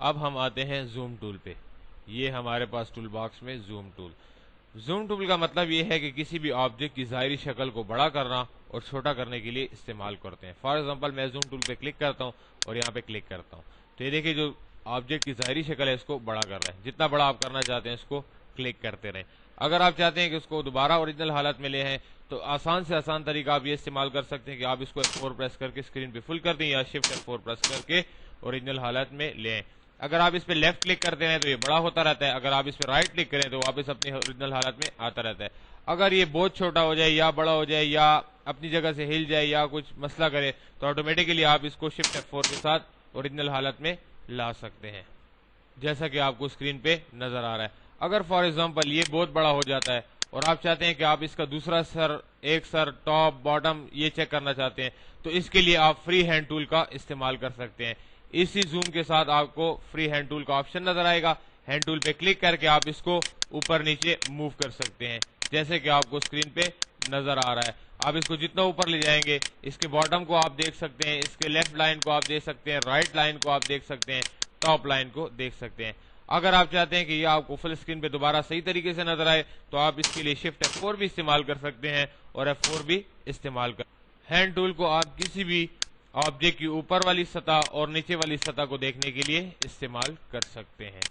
अब हम आते हैं जूम टूल पे। ये हमारे पास टूल बॉक्स में जूम टूल। जूम टूल का मतलब ये है कि किसी भी ऑब्जेक्ट की ज़ाहिरी शक्ल को बड़ा करना और छोटा करने के लिए इस्तेमाल करते हैं। फॉर एग्जांपल मैं जूम टूल पे क्लिक करता हूँ और यहाँ पे क्लिक करता हूँ, तो ये देखिए जो ऑब्जेक्ट की ज़ाहिरी शक्ल है इसको बड़ा कर रहा है। जितना बड़ा आप करना चाहते हैं इसको क्लिक करते रहें। अगर आप चाहते हैं कि उसको दोबारा ओरिजिनल हालत में ले आए तो आसान से आसान तरीका आप ये इस्तेमाल कर सकते हैं कि आप इसको F4 प्रेस करके स्क्रीन पे फुल कर दें या शिफ्ट F4 प्रेस करके ओरिजिनल हालत में ले आए। अगर आप इस पे लेफ्ट क्लिक करते हैं तो ये बड़ा होता रहता है, अगर आप इस पे राइट क्लिक करें तो वापस अपनी ओरिजिनल हालत में आता रहता है। अगर ये बहुत छोटा हो जाए या बड़ा हो जाए या अपनी जगह से हिल जाए या कुछ मसला करे तो ऑटोमेटिकली आप इसको शिफ्ट F4 के साथ ओरिजिनल हालत में ला सकते हैं, जैसा कि आपको स्क्रीन पे नजर आ रहा है। अगर फॉर एग्जांपल ये बहुत बड़ा हो जाता है और आप चाहते हैं कि आप इसका दूसरा सर, एक सर, टॉप, बॉटम ये चेक करना चाहते हैं तो इसके लिए आप फ्री हैंड टूल का इस्तेमाल कर सकते हैं। इसी जूम के साथ आपको फ्री हैंड टूल का ऑप्शन नजर आएगा। हैंड टूल पे क्लिक करके आप इसको ऊपर नीचे मूव कर सकते हैं, जैसे कि आपको स्क्रीन पे नजर आ रहा है। आप इसको जितना ऊपर ले जाएंगे इसके बॉटम को आप देख सकते हैं, इसके लेफ्ट लाइन को आप देख सकते हैं, राइट लाइन को आप देख सकते हैं, टॉप लाइन को देख सकते हैं। अगर आप चाहते हैं कि ये आपको फुल स्क्रीन पे दोबारा सही तरीके से नजर आए तो आप इसके लिए शिफ्ट F4 भी इस्तेमाल कर सकते हैं और F4 भी इस्तेमाल कर। हैंड टूल को आप किसी भी ऑब्जेक्ट की ऊपर वाली सतह और नीचे वाली सतह को देखने के लिए इस्तेमाल कर सकते हैं।